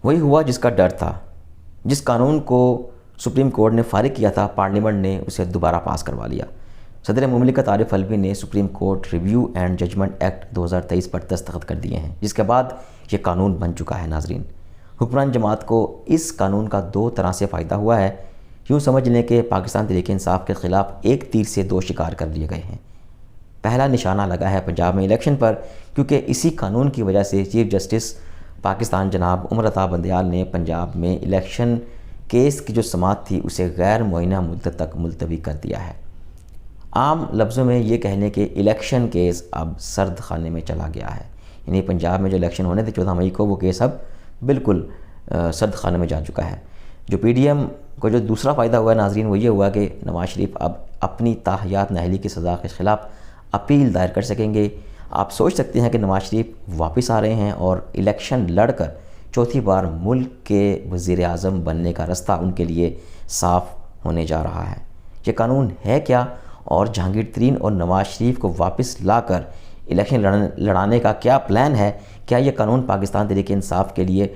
وہی ہوا جس کا ڈر تھا۔ جس قانون کو سپریم کورٹ نے فارغ کیا تھا، پارلیمنٹ نے اسے دوبارہ پاس کروا لیا۔ صدر مملکت عارف الوی نے supreme court review and judgment act 2023 پر دستخط کر دیے ہیں، جس کے بعد یہ قانون بن چکا ہے۔ ناظرین، حکمران جماعت کو اس قانون کا دو طرح سے فائدہ ہوا ہے۔ یوں سمجھ لیں کہ پاکستان تحریک انصاف کے خلاف ایک تیر سے دو شکار کر لیے گئے ہیں۔ پہلا نشانہ لگا ہے پنجاب میں الیکشن پر، کیونکہ اسی قانون کی وجہ سے چیف جسٹس پاکستان جناب عمر عطا بندیال نے پنجاب میں الیکشن کیس کی جو سماعت تھی اسے غیر معینہ مدت تک ملتوی کر دیا ہے۔ عام لفظوں میں یہ کہہ لیں کہ الیکشن کیس اب سرد خانے میں چلا گیا ہے، یعنی پنجاب میں جو الیکشن ہونے تھے 14 مئی کو، وہ کیس اب بالکل سرد خانے میں جا چکا ہے۔ جو پی ڈی ایم کو جو دوسرا فائدہ ہوا ہے ناظرین، وہ یہ ہوا کہ نواز شریف اب اپنی تاحیات نااہلی کی سزا کے خلاف اپیل دائر کر سکیں گے۔ آپ سوچ سکتے ہیں کہ نواز شریف واپس آ رہے ہیں اور الیکشن لڑ کر چوتھی بار ملک کے وزیر اعظم بننے کا رستہ ان کے لیے صاف ہونے جا رہا ہے۔ یہ قانون ہے کیا، اور جہانگیر ترین اور نواز شریف کو واپس لا کر الیکشن لڑانے کا کیا پلان ہے؟ کیا یہ قانون پاکستان تحریک انصاف کے لیے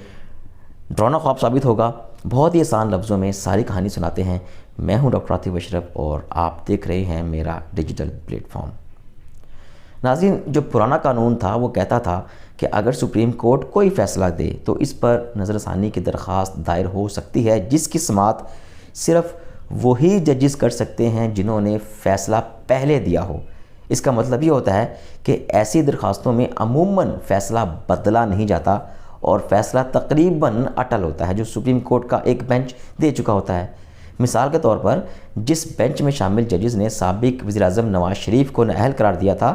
ڈرانا خواب ثابت ہوگا؟ بہت ہی آسان لفظوں میں ساری کہانی سناتے ہیں۔ میں ہوں ڈاکٹر عاطف اشرف اور آپ دیکھ رہے ہیں میرا ڈیجیٹل پلیٹ فارم۔ ناظرین، جو پرانا قانون تھا وہ کہتا تھا کہ اگر سپریم کورٹ کوئی فیصلہ دے تو اس پر نظر ثانی کی درخواست دائر ہو سکتی ہے، جس کی سماعت صرف وہی ججز کر سکتے ہیں جنہوں نے فیصلہ پہلے دیا ہو۔ اس کا مطلب یہ ہوتا ہے کہ ایسی درخواستوں میں عموماً فیصلہ بدلا نہیں جاتا اور فیصلہ تقریباً اٹل ہوتا ہے جو سپریم کورٹ کا ایک بینچ دے چکا ہوتا ہے۔ مثال کے طور پر جس بینچ میں شامل ججز نے سابق وزیر اعظم نواز شریف کو نااہل قرار دیا تھا،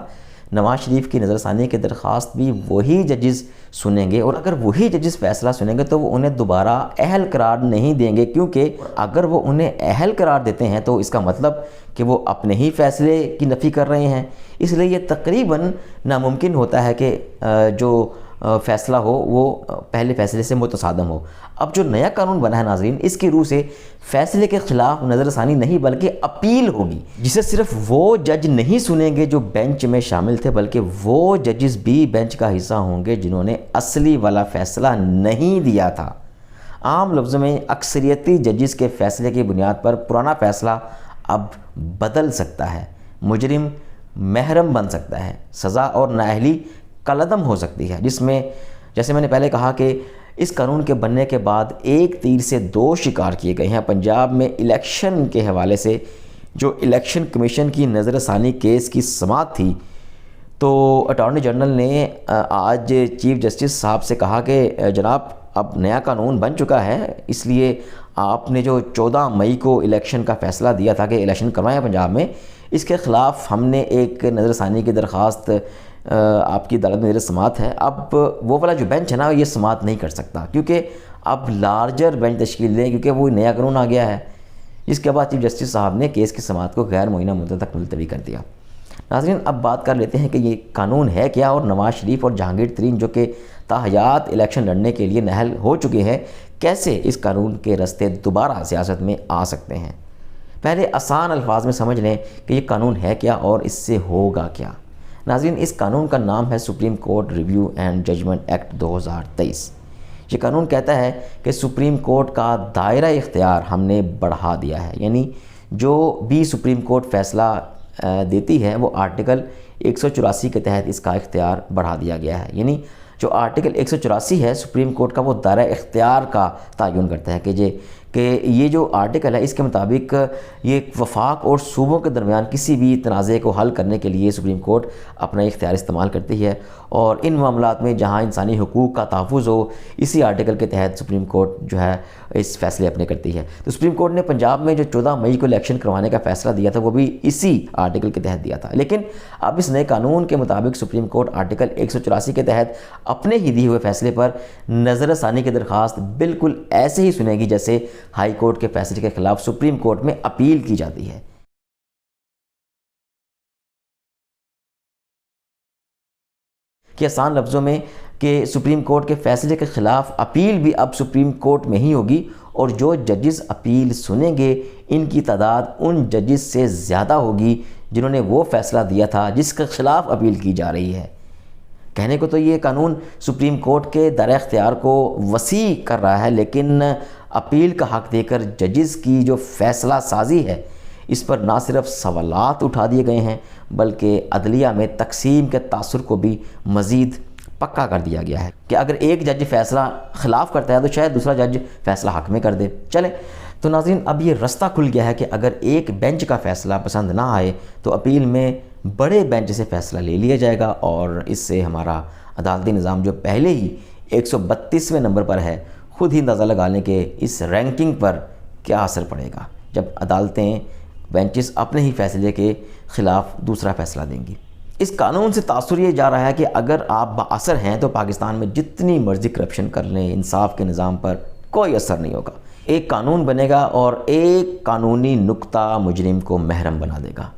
نواز شریف کی نظر ثانی کی درخواست بھی وہی ججز سنیں گے، اور اگر وہی ججز فیصلہ سنیں گے تو وہ انہیں دوبارہ اہل قرار نہیں دیں گے، کیونکہ اگر وہ انہیں اہل قرار دیتے ہیں تو اس کا مطلب کہ وہ اپنے ہی فیصلے کی نفی کر رہے ہیں۔ اس لیے یہ تقریباً ناممکن ہوتا ہے کہ جو فیصلہ ہو وہ پہلے فیصلے سے متصادم ہو۔ اب جو نیا قانون بنا ہے ناظرین، اس کی روح سے فیصلے کے خلاف نظر ثانی نہیں بلکہ اپیل ہوگی، جسے صرف وہ جج نہیں سنیں گے جو بینچ میں شامل تھے، بلکہ وہ ججز بھی بینچ کا حصہ ہوں گے جنہوں نے اصلی والا فیصلہ نہیں دیا تھا۔ عام لفظوں میں اکثریتی ججز کے فیصلے کی بنیاد پر پرانا فیصلہ اب بدل سکتا ہے، مجرم محرم بن سکتا ہے، سزا اور نااہلی کالعدم ہو سکتی ہے، جس میں جیسے میں نے پہلے کہا کہ اس قانون کے بننے کے بعد ایک تیر سے دو شکار کیے گئے ہیں۔ پنجاب میں الیکشن کے حوالے سے جو الیکشن کمیشن کی نظر ثانی کیس کی سماعت تھی، تو اٹارنی جنرل نے آج چیف جسٹس صاحب سے کہا کہ جناب اب نیا قانون بن چکا ہے، اس لیے آپ نے جو 14 مئی کو الیکشن کا فیصلہ دیا تھا کہ الیکشن کروائیں پنجاب میں، اس کے خلاف ہم نے ایک نظر ثانی کی درخواست آپ کی عدالت میں زیر سماعت ہے۔ اب وہ والا جو بینچ ہے نا، یہ سماعت نہیں کر سکتا، کیونکہ اب لارجر بینچ تشکیل دیں، کیونکہ وہ نیا قانون آ گیا ہے۔ جس کے بعد چیف جسٹس صاحب نے کیس کی سماعت کو غیر معینہ مدت تک ملتوی کر دیا۔ ناظرین، اب بات کر لیتے ہیں کہ یہ قانون ہے کیا، اور نواز شریف اور جہانگیر ترین جو کہ تاحیات الیکشن لڑنے کے لیے نااہل ہو چکے ہیں، کیسے اس قانون کے رستے دوبارہ سیاست میں آ سکتے ہیں۔ پہلے آسان الفاظ میں سمجھ لیں کہ یہ قانون ہے کیا اور اس سے ہوگا کیا۔ ناظرین، اس قانون کا نام ہے supreme court review and judgment act 2023۔ یہ قانون کہتا ہے کہ سپریم کورٹ کا دائرہ اختیار ہم نے بڑھا دیا ہے، یعنی جو بھی سپریم کورٹ فیصلہ دیتی ہے وہ آرٹیکل 184 کے تحت اس کا اختیار بڑھا دیا گیا ہے۔ یعنی جو آرٹیکل 184 ہے سپریم کورٹ کا، وہ دائرہ اختیار کا تعین کرتا ہے کہ یہ جو آرٹیکل ہے اس کے مطابق یہ وفاق اور صوبوں کے درمیان کسی بھی تنازع کو حل کرنے کے لیے سپریم کورٹ اپنا اختیار استعمال کرتی ہے، اور ان معاملات میں جہاں انسانی حقوق کا تحفظ ہو، اسی آرٹیکل کے تحت سپریم کورٹ جو ہے اس فیصلے اپنے کرتی ہے۔ تو سپریم کورٹ نے پنجاب میں جو 14 مئی کو الیکشن کروانے کا فیصلہ دیا تھا وہ بھی اسی آرٹیکل کے تحت دیا تھا، لیکن اب اس نئے قانون کے مطابق سپریم کورٹ آرٹیکل 184 کے تحت اپنے ہی دیے ہوئے فیصلے پر نظر ثانی کی درخواست بالکل ایسے ہی سنے گی جیسے ہائی کورٹ کے فیصلے کے خلاف سپریم کورٹ میں اپیل کی جاتی ہے۔ کہ آسان لفظوں میں کہ سپریم کورٹ کے فیصلے کے خلاف اپیل بھی اب سپریم کورٹ میں ہی ہوگی، اور جو ججز اپیل سنیں گے ان کی تعداد ان ججز سے زیادہ ہوگی جنہوں نے وہ فیصلہ دیا تھا جس کے خلاف اپیل کی جا رہی ہے۔ کہنے کو تو یہ قانون سپریم کورٹ کے دائرہ اختیار کو وسیع کر رہا ہے، لیکن اپیل کا حق دے کر ججز کی جو فیصلہ سازی ہے اس پر نہ صرف سوالات اٹھا دیے گئے ہیں بلکہ عدلیہ میں تقسیم کے تاثر کو بھی مزید پکا کر دیا گیا ہے کہ اگر ایک جج فیصلہ خلاف کرتا ہے تو شاید دوسرا جج فیصلہ حق میں کر دے۔ چلیں تو ناظرین، اب یہ رستہ کھل گیا ہے کہ اگر ایک بینچ کا فیصلہ پسند نہ آئے تو اپیل میں بڑے بینچ سے فیصلہ لے لیا جائے گا، اور اس سے ہمارا عدالتی نظام جو پہلے ہی 132ویں نمبر پر ہے، خود ہی اندازہ لگا لیں کہ اس رینکنگ پر کیا اثر پڑے گا جب عدالتیں بینچز اپنے ہی فیصلے کے خلاف دوسرا فیصلہ دیں گی۔ اس قانون سے تاثر یہ جا رہا ہے کہ اگر آپ بااثر ہیں تو پاکستان میں جتنی مرضی کرپشن کر لیں، انصاف کے نظام پر کوئی اثر نہیں ہوگا۔ ایک قانون بنے گا اور ایک قانونی نقطہ مجرم کو محرم بنا دے گا۔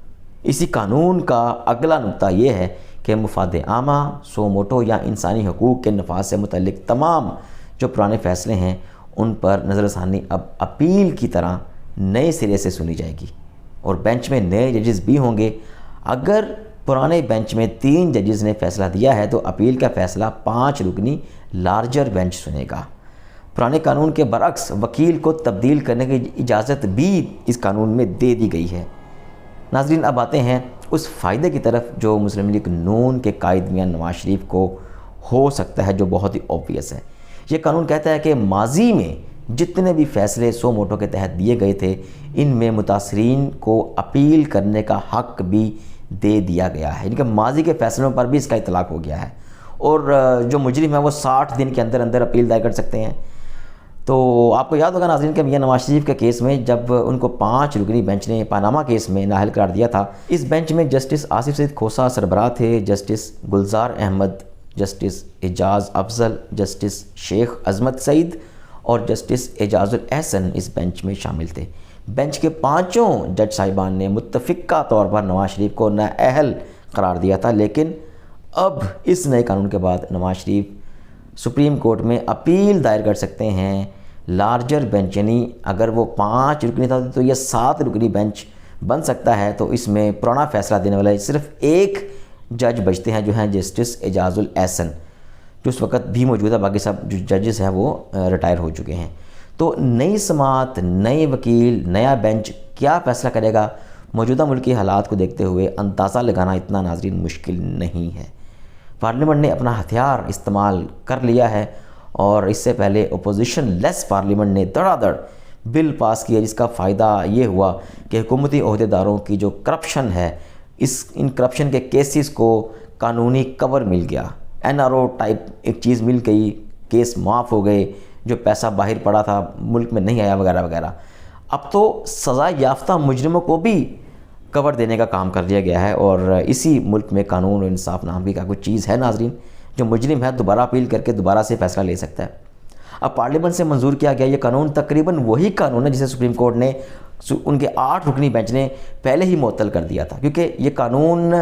اسی قانون کا اگلا نقطہ یہ ہے کہ مفاد عامہ، سو موٹو یا انسانی حقوق کے نفاذ سے متعلق تمام جو پرانے فیصلے ہیں ان پر نظر ثانی اب اپیل کی طرح نئے سرے سے سنی جائے گی، اور بینچ میں نئے ججز بھی ہوں گے۔ اگر پرانے بینچ میں 3 ججز نے فیصلہ دیا ہے تو اپیل کا فیصلہ 5 رکنی لارجر بینچ سنے گا۔ پرانے قانون کے برعکس وکیل کو تبدیل کرنے کی اجازت بھی اس قانون میں دے دی گئی ہے۔ ناظرین، اب آتے ہیں اس فائدے کی طرف جو مسلم لیگ نون کے قائد میاں نواز شریف کو ہو سکتا ہے، جو بہت ہی اوبویس ہے۔ یہ قانون کہتا ہے کہ ماضی میں جتنے بھی فیصلے سو موٹو کے تحت دیے گئے تھے ان میں متاثرین کو اپیل کرنے کا حق بھی دے دیا گیا ہے، یعنی کہ ماضی کے فیصلوں پر بھی اس کا اطلاق ہو گیا ہے، اور جو مجرم ہے وہ 60 دن کے اندر اندر اپیل دائر کر سکتے ہیں۔ تو آپ کو یاد ہوگا ناظرین کہ میاں نواز شریف کے کیس میں جب ان کو 5 رکنی بینچ نے پاناما کیس میں نااہل قرار دیا تھا، اس بینچ میں جسٹس آصف سعید کھوسہ سربراہ تھے، جسٹس گلزار احمد، جسٹس اعجاز افضل، جسٹس شیخ عظمت سعید اور جسٹس اعجاز الاحسن اس بینچ میں شامل تھے۔ بینچ کے 5 جج صاحبان نے متفقہ طور پر نواز شریف کو نااہل قرار دیا تھا، لیکن اب اس نئے قانون کے بعد نواز شریف سپریم کورٹ میں اپیل دائر کر سکتے ہیں۔ لارجر بینچ، یعنی اگر وہ 5 رکنی تھا تو یہ 7 رکنی بینچ بن سکتا ہے، تو اس میں پرانا فیصلہ دینے والے صرف ایک جج بچتے ہیں جو ہیں جسٹس اعجاز الاحسن، جو اس وقت بھی موجود ہے، باقی سب جو ججز ہیں وہ ریٹائر ہو چکے ہیں۔ تو نئی سماعت، نئے وکیل، نیا بینچ کیا فیصلہ کرے گا، موجودہ ملکی حالات کو دیکھتے ہوئے اندازہ لگانا اتنا ناظرین مشکل نہیں ہے۔ پارلیمنٹ نے اپنا ہتھیار استعمال کر لیا ہے، اور اس سے پہلے اپوزیشن لیس پارلیمنٹ نے دڑا دڑ بل پاس کیا، جس کا فائدہ یہ ہوا کہ حکومتی عہدیداروں کی جو کرپشن ہے، ان کرپشن کے کیسز کو قانونی کور مل گیا، NRO ٹائپ ایک چیز مل گئی، کیس معاف ہو گئے، جو پیسہ باہر پڑا تھا ملک میں نہیں آیا وغیرہ وغیرہ۔ اب تو سزا یافتہ مجرموں کو بھی کور دینے کا کام کر لیا گیا ہے، اور اسی ملک میں قانون و انصاف نام کی کا کچھ چیز ہے ناظرین، جو مجرم ہے دوبارہ اپیل کر کے دوبارہ سے فیصلہ لے سکتا ہے۔ اب پارلیمنٹ سے منظور کیا گیا یہ قانون تقریباً وہی قانون ہے جسے سپریم کورٹ نے ان کے 8 رکنی بینچ نے پہلے ہی معطل کر دیا تھا، کیونکہ یہ قانون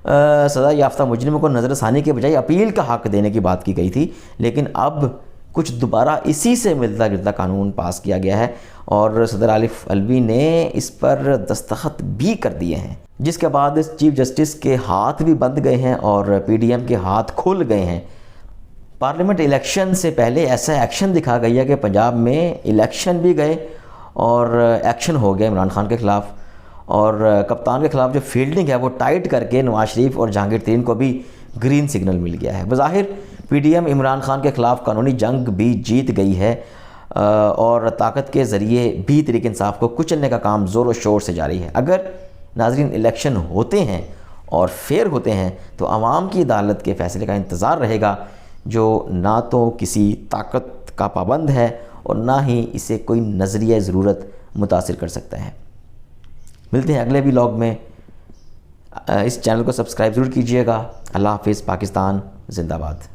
سزا یافتہ مجرموں کو نظر ثانی کے بجائے اپیل کا حق دینے کی بات کی گئی تھی، لیکن اب کچھ دوبارہ اسی سے ملتا جلتا قانون پاس کیا گیا ہے، اور صدر عارف علوی نے اس پر دستخط بھی کر دیے ہیں، جس کے بعد چیف جسٹس کے ہاتھ بھی بند گئے ہیں اور PDM کے ہاتھ کھل گئے ہیں۔ پارلیمنٹ الیکشن سے پہلے ایسا ایکشن دکھا گیا کہ پنجاب میں الیکشن بھی گئے اور ایکشن ہو گیا عمران خان کے خلاف، اور کپتان کے خلاف جو فیلڈنگ ہے وہ ٹائٹ کر کے نواز شریف اور جہانگیر ترین کو بھی گرین سگنل مل گیا ہے۔ بظاہر PDM عمران خان کے خلاف قانونی جنگ بھی جیت گئی ہے، اور طاقت کے ذریعے بھی تحریک انصاف کو کچلنے کا کام زور و شور سے جاری ہے۔ اگر ناظرین الیکشن ہوتے ہیں اور فیئر ہوتے ہیں تو عوام کی عدالت کے فیصلے کا انتظار رہے گا، جو نہ تو کسی طاقت کا پابند ہے اور نہ ہی اسے کوئی نظریہ ضرورت متاثر کر سکتا ہے۔ ملتے ہیں اگلے ولاگ میں، اس چینل کو سبسکرائب ضرور کیجیے گا۔ اللہ حافظ، پاکستان زندہ باد۔